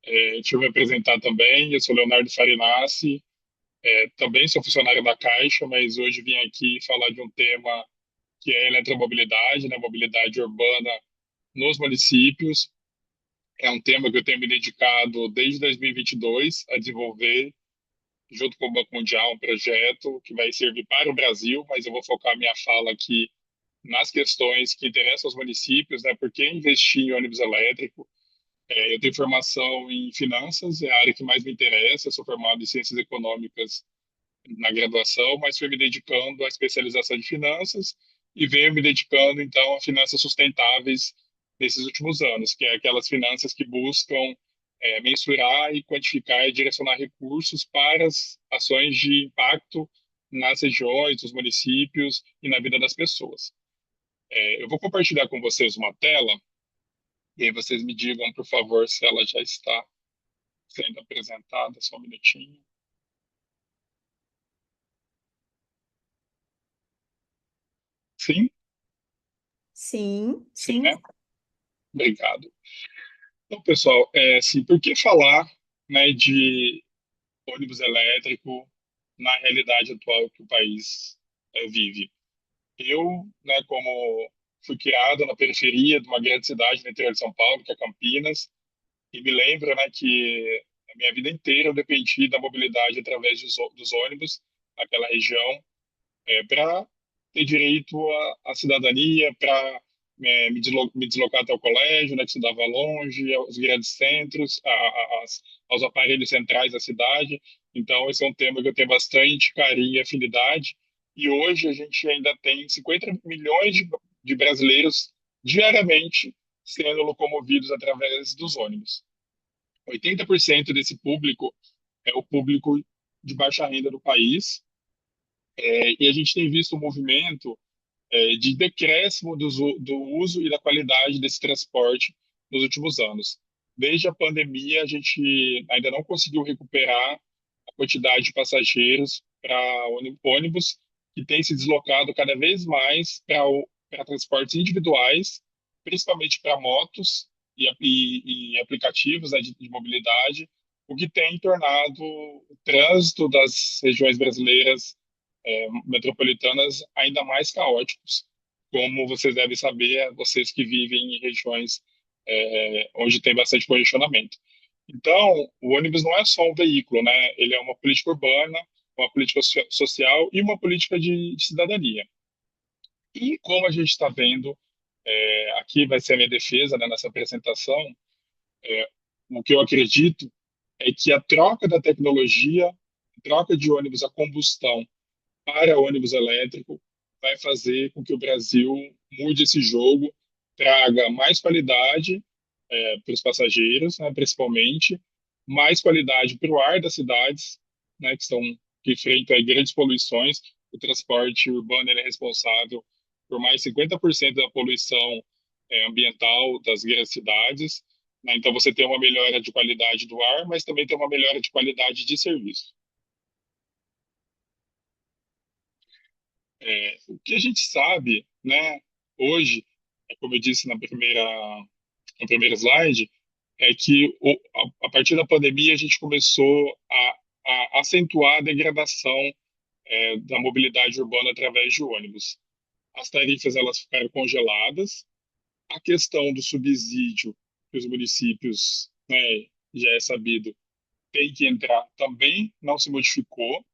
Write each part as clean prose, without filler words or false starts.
Deixa eu me apresentar também. Eu sou Leonardo Farinassi, também sou funcionário da Caixa, mas hoje vim aqui falar de um tema que é a eletromobilidade, né, mobilidade urbana nos municípios. É um tema que eu tenho me dedicado desde 2022 a desenvolver, junto com o Banco Mundial, um projeto que vai servir para o Brasil, mas eu vou focar minha fala aqui nas questões que interessam aos municípios, né, por que investir em ônibus elétrico. Eu tenho formação em finanças, é a área que mais me interessa. Eu sou formado em ciências econômicas na graduação, mas fui me dedicando à especialização de finanças e venho me dedicando, então, a finanças sustentáveis nesses últimos anos, que é aquelas finanças que buscam mensurar e quantificar e direcionar recursos para as ações de impacto nas regiões, nos municípios e na vida das pessoas. Eu vou compartilhar com vocês uma tela e aí vocês me digam, por favor, se ela já está sendo apresentada, só um minutinho. Sim, Sim, sim, sim. né? Obrigado. Então, pessoal, assim, por que falar, né, de ônibus elétrico na realidade atual que o país vive? Eu, né, como fui criado na periferia de uma grande cidade no interior de São Paulo, que é Campinas, e me lembro, né, que a minha vida inteira eu dependi da mobilidade através dos ônibus naquela região, para ter direito à cidadania, para me deslocar até o colégio, né, que estudava longe, aos grandes centros, aos aparelhos centrais da cidade. Então, esse é um tema que eu tenho bastante carinho e afinidade. E hoje a gente ainda tem 50 milhões de brasileiros diariamente sendo locomovidos através dos ônibus. 80% desse público é o público de baixa renda do país, e a gente tem visto um movimento de decréscimo do uso e da qualidade desse transporte nos últimos anos. Desde a pandemia, a gente ainda não conseguiu recuperar a quantidade de passageiros para ônibus que tem se deslocado cada vez mais para transportes individuais, principalmente para motos e aplicativos, né, de mobilidade, o que tem tornado o trânsito das regiões brasileiras metropolitanas ainda mais caóticos, como vocês devem saber, vocês que vivem em regiões onde tem bastante congestionamento. Então, o ônibus não é só um veículo, né? Ele é uma política urbana, uma política social e uma política de cidadania. E como a gente está vendo, aqui vai ser a minha defesa, né, nessa apresentação, o que eu acredito é que a troca da tecnologia, a troca de ônibus a combustão para ônibus elétrico vai fazer com que o Brasil mude esse jogo, traga mais qualidade para os passageiros, né, principalmente, mais qualidade para o ar das cidades, né, que enfrentam aí grandes poluições. O transporte urbano ele é responsável por mais de 50% da poluição ambiental das grandes cidades. Né? Então, você tem uma melhora de qualidade do ar, mas também tem uma melhora de qualidade de serviço. O que a gente sabe, né, hoje, como eu disse no primeiro slide, é que a partir da pandemia a gente começou a acentuar a degradação da mobilidade urbana através de ônibus. As tarifas elas ficaram congeladas, a questão do subsídio que os municípios, né, já é sabido, tem que entrar também não se modificou.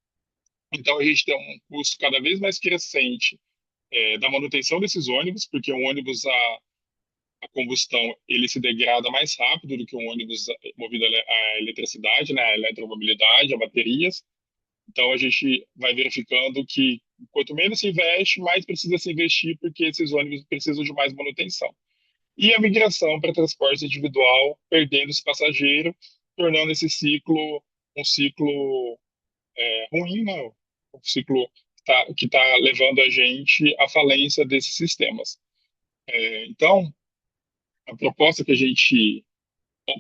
Então a gente tem um custo cada vez mais crescente da manutenção desses ônibus, porque um ônibus a combustão ele se degrada mais rápido do que um ônibus movido a eletricidade, né, a eletromobilidade, a baterias. Então a gente vai verificando que quanto menos se investe, mais precisa se investir, porque esses ônibus precisam de mais manutenção. E a migração para transporte individual, perdendo esse passageiro, tornando esse ciclo um ciclo ruim, né? Um ciclo que está levando a gente à falência desses sistemas. Então, a proposta que a gente,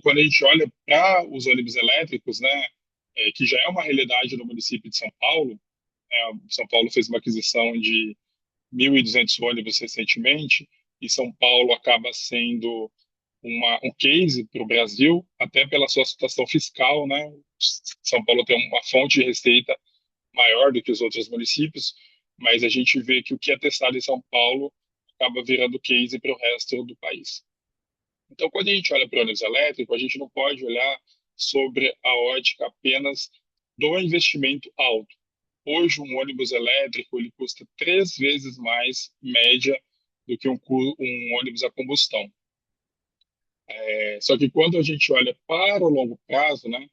quando a gente olha para os ônibus elétricos, né, que já é uma realidade no município de São Paulo, São Paulo fez uma aquisição de 1.200 ônibus recentemente, e São Paulo acaba sendo um case para o Brasil, até pela sua situação fiscal, né? São Paulo tem uma fonte de receita maior do que os outros municípios, mas a gente vê que o que é testado em São Paulo acaba virando case para o resto do país. Então, quando a gente olha para o ônibus elétrico, a gente não pode olhar sobre a ótica apenas do investimento alto. Hoje, um ônibus elétrico ele custa 3 vezes mais, em média, do que um ônibus a combustão. Só que quando a gente olha para o longo prazo, né,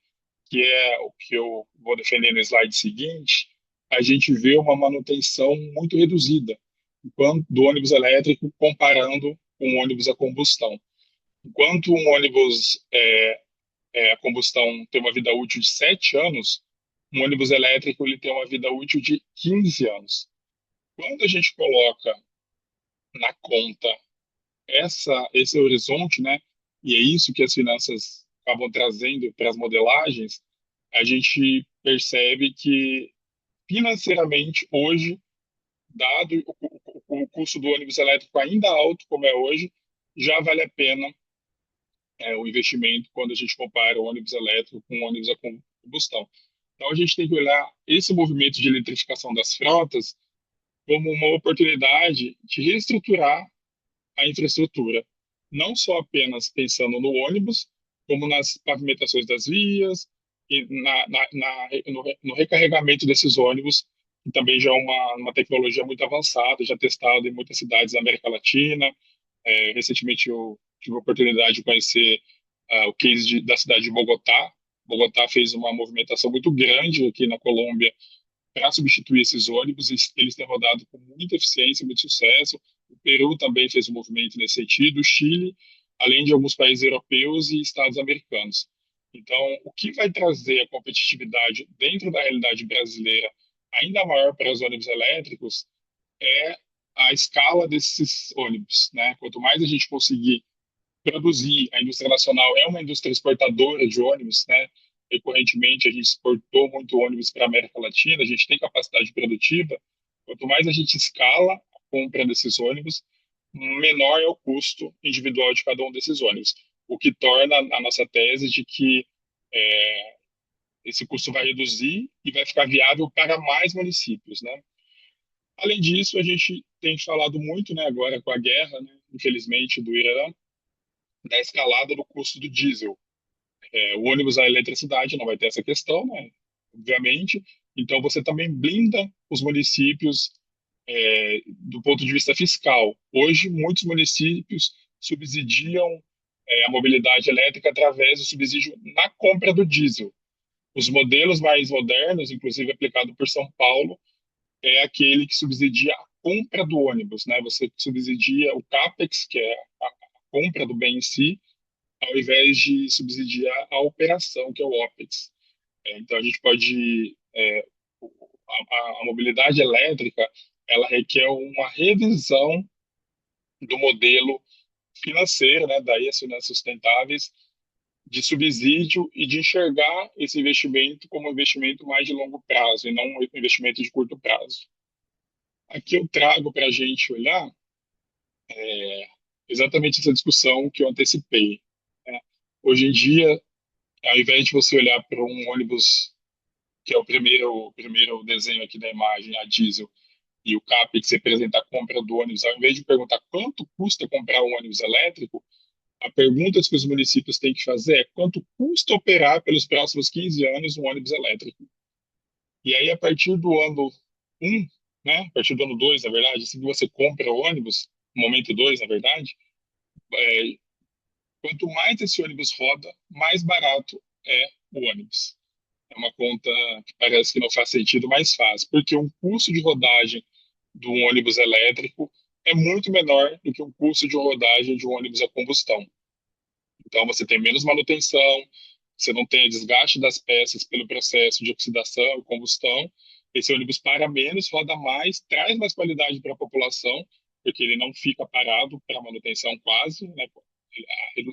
que é o que eu vou defender no slide seguinte, a gente vê uma manutenção muito reduzida do ônibus elétrico comparando com um ônibus a combustão. Enquanto um ônibus a combustão tem uma vida útil de 7 anos, um ônibus elétrico ele tem uma vida útil de 15 anos. Quando a gente coloca na conta esse horizonte, né, e é isso que as finanças acabam trazendo para as modelagens, a gente percebe que financeiramente hoje, dado o custo do ônibus elétrico ainda alto como é hoje, já vale a pena o investimento quando a gente compara o ônibus elétrico com o ônibus a combustão. Então a gente tem que olhar esse movimento de eletrificação das frotas como uma oportunidade de reestruturar a infraestrutura, não só apenas pensando no ônibus, como nas pavimentações das vias e no recarregamento desses ônibus, que também já é uma tecnologia muito avançada, já testada em muitas cidades da América Latina. Recentemente eu tive a oportunidade de conhecer o case da cidade de Bogotá. Bogotá fez uma movimentação muito grande aqui na Colômbia para substituir esses ônibus. Eles têm rodado com muita eficiência, muito sucesso. O Peru também fez um movimento nesse sentido, o Chile, além de alguns países europeus e estados americanos. Então, o que vai trazer a competitividade dentro da realidade brasileira ainda maior para os ônibus elétricos é a escala desses ônibus, né? Quanto mais a gente conseguir produzir, a indústria nacional é uma indústria exportadora de ônibus, né? Recorrentemente, a gente exportou muito ônibus para a América Latina, a gente tem capacidade produtiva. Quanto mais a gente escala a compra desses ônibus, menor é o custo individual de cada um desses ônibus, o que torna a nossa tese de que é, esse custo vai reduzir e vai ficar viável para mais municípios, né? Além disso, a gente tem falado muito, né, agora com a guerra, né, infelizmente, do Irã, da escalada do custo do diesel. O ônibus a eletricidade não vai ter essa questão, né? Obviamente. Então, você também blinda os municípios do ponto de vista fiscal. Hoje, muitos municípios subsidiam a mobilidade elétrica através do subsídio na compra do diesel. Os modelos mais modernos, inclusive aplicado por São Paulo, é aquele que subsidia a compra do ônibus, né? Você subsidia o CAPEX, que é a compra do bem em si, ao invés de subsidiar a operação, que é o OPEX. Então, a gente pode. A mobilidade elétrica ela requer uma revisão do modelo financeiro, né, daí as finanças sustentáveis, de subsídio e de enxergar esse investimento como um investimento mais de longo prazo e não um investimento de curto prazo. Aqui eu trago para a gente olhar exatamente essa discussão que eu antecipei, né? Hoje em dia, ao invés de você olhar para um ônibus que é o primeiro desenho aqui da imagem, a diesel, e o CAPEX representa a compra do ônibus, ao invés de perguntar quanto custa comprar um ônibus elétrico, a pergunta que os municípios têm que fazer é quanto custa operar pelos próximos 15 anos um ônibus elétrico. E aí, a partir do ano 1, né, a partir do ano 2, na verdade, assim que você compra o ônibus, momento 2, na verdade, é, quanto mais esse ônibus roda, mais barato é o ônibus. É uma conta que parece que não faz sentido, mas faz, porque um custo de rodagem de um ônibus elétrico é muito menor do que um custo de rodagem de um ônibus a combustão. Então, você tem menos manutenção, você não tem desgaste das peças pelo processo de oxidação e combustão. Esse ônibus para menos, roda mais, traz mais qualidade para a população, porque ele não fica parado para manutenção quase, né?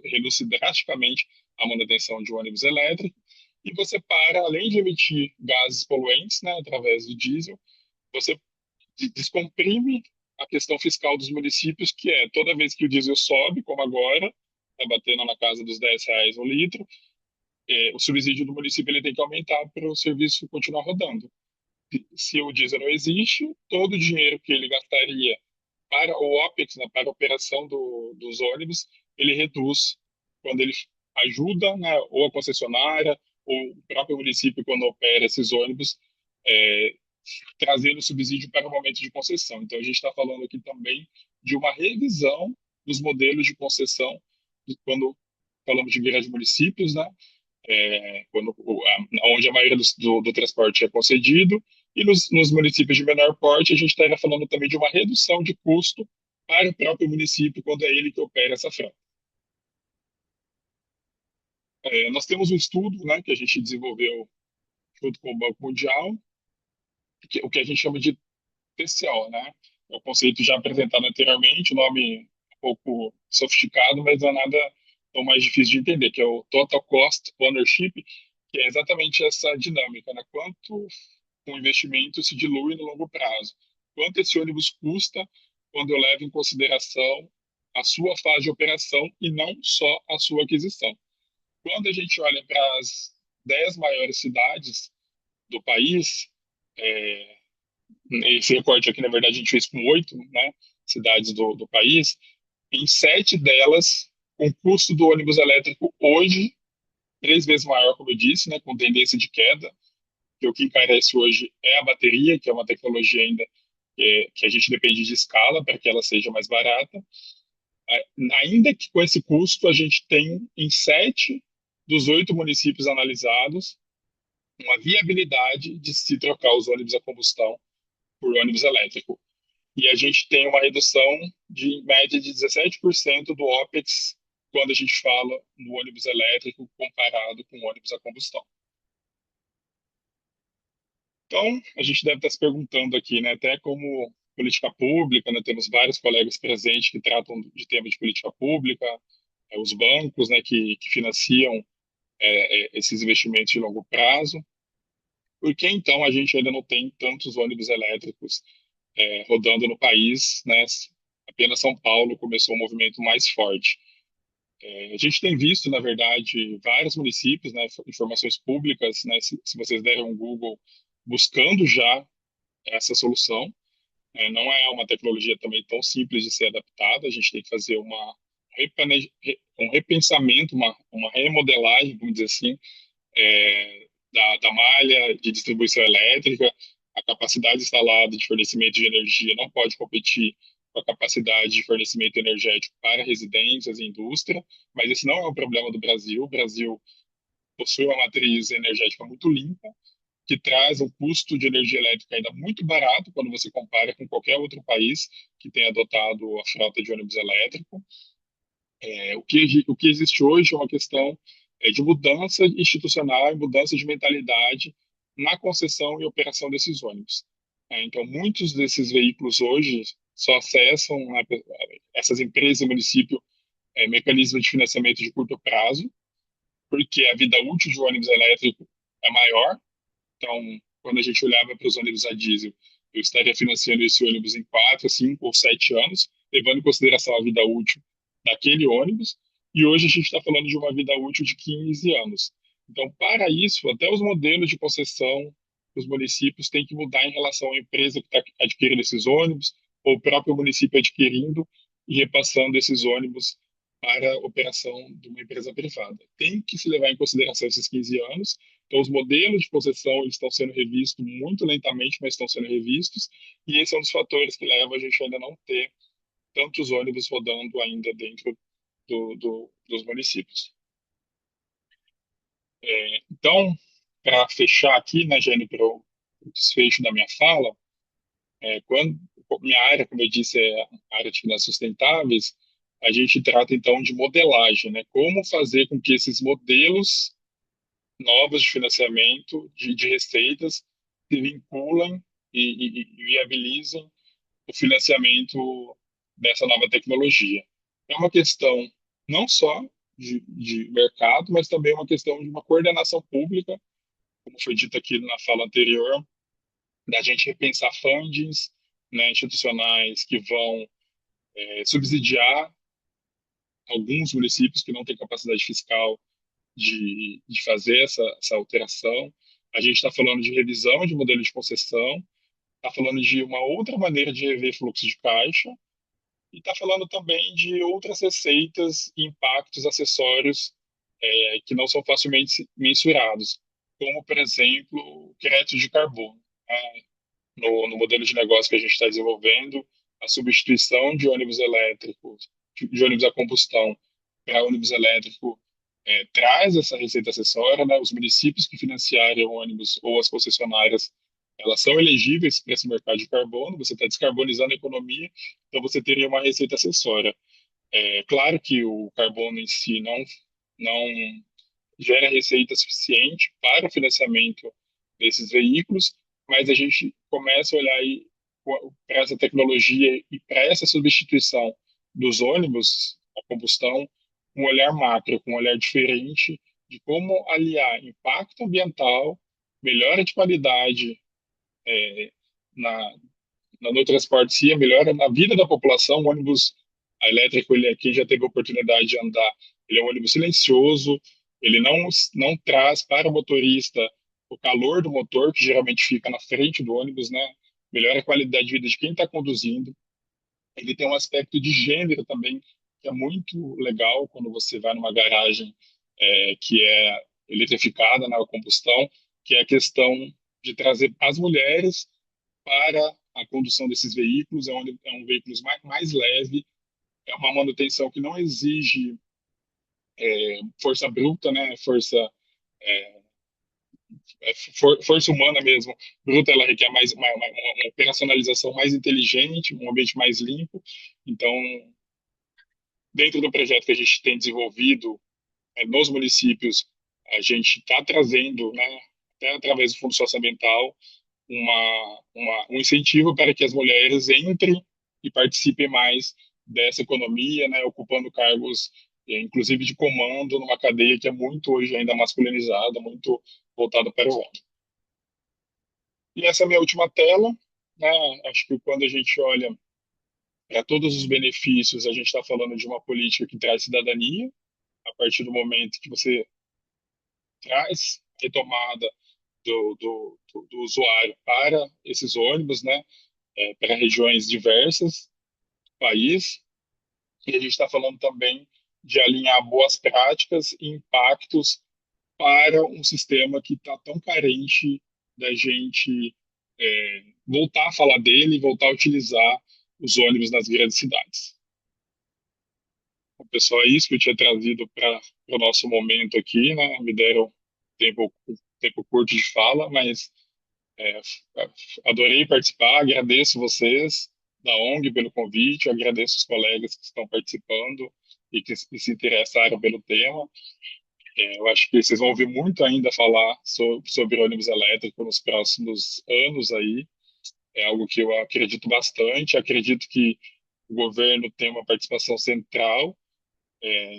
Reduz drasticamente a manutenção de um ônibus elétrico. E você para, além de emitir gases poluentes, né, através do diesel, você descomprime a questão fiscal dos municípios, que é toda vez que o diesel sobe, como agora, está batendo na casa dos R$ 10 o litro, o subsídio do município ele tem que aumentar para o serviço continuar rodando. Se o diesel não existe, todo o dinheiro que ele gastaria para o OPEX, né, para a operação dos ônibus, ele reduz quando ele ajuda, né, ou a concessionária, ou o próprio município, quando opera esses ônibus, é, trazendo subsídio para o momento de concessão. Então, a gente está falando aqui também de uma revisão dos modelos de concessão, quando falamos de grandes municípios, né, onde a maioria do transporte é concedido, e nos municípios de menor porte, a gente estaria falando também de uma redução de custo para o próprio município, quando é ele que opera essa frota. Nós temos um estudo, né, que a gente desenvolveu junto com o Banco Mundial, o que a gente chama de TCO, né? É o conceito já apresentado anteriormente, o nome um pouco sofisticado, mas não é nada tão mais difícil de entender, que é o Total Cost Ownership, que é exatamente essa dinâmica, né? Quanto um investimento se dilui no longo prazo. Quanto esse ônibus custa quando eu levo em consideração a sua fase de operação e não só a sua aquisição. Quando a gente olha para as 10 maiores cidades do país, é, esse recorte aqui, na verdade, a gente fez com 8, né, cidades do país, em 7 delas, com o custo do ônibus elétrico hoje, 3 vezes maior, como eu disse, né, com tendência de queda, que o que encarece hoje é a bateria, que é uma tecnologia ainda que a gente depende de escala para que ela seja mais barata. Ainda que com esse custo, a gente tem em 7 dos 8 municípios analisados uma viabilidade de se trocar os ônibus a combustão por ônibus elétrico. E a gente tem uma redução de em média de 17% do OPEX quando a gente fala no ônibus elétrico comparado com o ônibus a combustão. Então, a gente deve estar se perguntando aqui, né, até como política pública, né, temos vários colegas presentes que tratam de temas de política pública, os bancos, né, que financiam esses investimentos de longo prazo. Por que então a gente ainda não tem tantos ônibus elétricos rodando no país, né? Apenas São Paulo começou um movimento mais forte. A gente tem visto, na verdade, vários municípios, né, informações públicas, né, se vocês derem um Google, buscando já essa solução. Não é uma tecnologia também tão simples de ser adaptada, a gente tem que fazer um repensamento, uma remodelagem, vamos dizer assim, da malha de distribuição elétrica. A capacidade instalada de fornecimento de energia não pode competir com a capacidade de fornecimento energético para residências e indústria, mas esse não é o problema do Brasil. O Brasil possui uma matriz energética muito limpa, que traz um custo de energia elétrica ainda muito barato quando você compara com qualquer outro país que tenha adotado a frota de ônibus elétrico. O que existe hoje é uma questão de mudança institucional e mudança de mentalidade na concessão e operação desses ônibus. Então, muitos desses veículos hoje só acessam, né, essas empresas e município, mecanismos de financiamento de curto prazo, porque a vida útil de um ônibus elétrico é maior. Então, quando a gente olhava para os ônibus a diesel, eu estaria financiando esse ônibus em 4, 5 ou 7 anos, levando em consideração a vida útil daquele ônibus. E hoje a gente está falando de uma vida útil de 15 anos. Então, para isso, até os modelos de concessão os municípios têm que mudar em relação à empresa que está adquirindo esses ônibus, ou o próprio município adquirindo e repassando esses ônibus para a operação de uma empresa privada. Tem que se levar em consideração esses 15 anos. Então, os modelos de concessão eles estão sendo revistos muito lentamente, mas estão sendo revistos, e esse é um dos fatores que leva a gente ainda não ter tantos ônibus rodando ainda dentro dos municípios. Então, para fechar aqui, né, Jane, para o desfecho da minha fala, quando minha área, como eu disse, é a área de finanças sustentáveis, a gente trata então de modelagem, né? Como fazer com que esses modelos novos de financiamento, de receitas, se vinculam e viabilizem o financiamento dessa nova tecnologia. É uma questão não só de mercado, mas também uma questão de uma coordenação pública, como foi dito aqui na fala anterior, da gente repensar fundings, né, institucionais que vão subsidiar alguns municípios que não têm capacidade fiscal de fazer essa alteração. A gente está falando de revisão de modelo de concessão, está falando de uma outra maneira de rever fluxo de caixa e está falando também de outras receitas e impactos acessórios que não são facilmente mensurados, como, por exemplo, o crédito de carbono. Né? No modelo de negócio que a gente está desenvolvendo, a substituição de ônibus elétricos, de ônibus a combustão para ônibus elétrico, traz essa receita acessória, né? Os municípios que financiarem o ônibus ou as concessionárias, elas são elegíveis para esse mercado de carbono, você está descarbonizando a economia, então você teria uma receita acessória. É claro que o carbono em si não gera receita suficiente para o financiamento desses veículos, mas a gente começa a olhar para essa tecnologia e para essa substituição dos ônibus a combustão, um olhar macro, com um olhar diferente de como aliar impacto ambiental, melhora de qualidade na, no transporte, sim, melhora na vida da população. O ônibus elétrico, ele aqui já teve a oportunidade de andar, ele é um ônibus silencioso, ele não traz para o motorista o calor do motor, que geralmente fica na frente do ônibus, né? Melhora a qualidade de vida de quem está conduzindo. Ele tem um aspecto de gênero também, que é muito legal quando você vai numa garagem que é eletrificada na combustão, que é a questão de trazer as mulheres para a condução desses veículos. É um veículo mais leve, é uma manutenção que não exige força bruta, né? Força humana mesmo. Bruta, ela requer mais uma operacionalização mais inteligente, um ambiente mais limpo. Então, dentro do projeto que a gente tem desenvolvido nos municípios, a gente está trazendo, né, até através do Fundo Socioambiental, um incentivo para que as mulheres entrem e participem mais dessa economia, né, ocupando cargos, inclusive de comando, numa cadeia que é muito hoje ainda masculinizada, muito voltada para o homem. E essa é a minha última tela, né? Acho que quando a gente olha para todos os benefícios, a gente está falando de uma política que traz cidadania, a partir do momento que você traz retomada do usuário para esses ônibus, né? Para regiões diversas do país. E a gente está falando também de alinhar boas práticas e impactos para um sistema que está tão carente da gente voltar a falar dele e voltar a utilizar os ônibus nas grandes cidades. Bom, pessoal, é isso que eu tinha trazido para o nosso momento aqui, né? Me deram tempo curto de fala, mas é, adorei participar, agradeço vocês da ONG pelo convite, agradeço os colegas que estão participando e que se interessaram pelo tema. Eu acho que vocês vão ouvir muito ainda falar sobre ônibus elétrico nos próximos anos aí. É algo que eu acredito bastante. Acredito que o governo tem uma participação central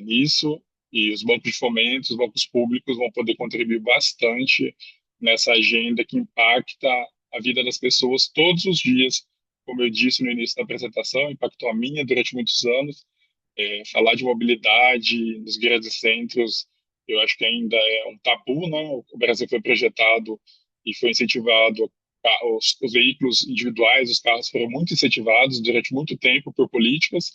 nisso e os bancos de fomento, os bancos públicos vão poder contribuir bastante nessa agenda que impacta a vida das pessoas todos os dias. Como eu disse no início da apresentação, impactou a minha durante muitos anos. Falar de mobilidade nos grandes centros, eu acho que ainda é um tabu, né? O Brasil foi projetado e foi incentivado, os veículos individuais, os carros foram muito incentivados durante muito tempo por políticas,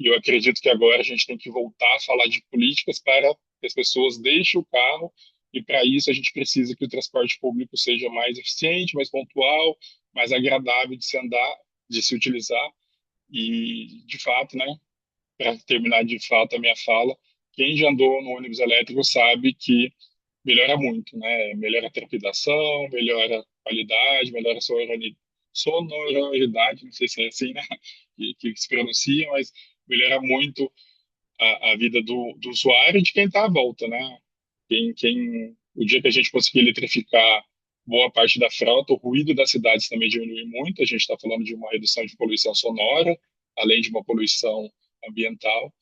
e eu acredito que agora a gente tem que voltar a falar de políticas para que as pessoas deixem o carro, e para isso a gente precisa que o transporte público seja mais eficiente, mais pontual, mais agradável de se andar, de se utilizar, e de fato, né? Para terminar de fato a minha fala, quem já andou no ônibus elétrico sabe que melhora muito, né? Melhora a trepidação, melhora a qualidade, melhora a sonoridade, não sei se é assim, né? Que se pronuncia, mas melhora muito a vida do usuário e de quem está à volta, né? O dia que a gente conseguir eletrificar boa parte da frota, o ruído das cidades também diminui muito. A gente está falando de uma redução de poluição sonora, além de uma poluição ambiental.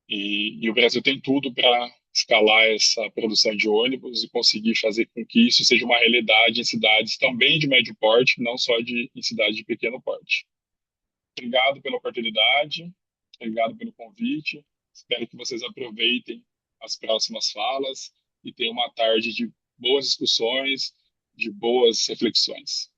E o Brasil tem tudo para escalar essa produção de ônibus e conseguir fazer com que isso seja uma realidade em cidades também de médio porte, não só em cidades de pequeno porte. Obrigado pela oportunidade, obrigado pelo convite. Espero que vocês aproveitem as próximas falas e tenham uma tarde de boas discussões, de boas reflexões.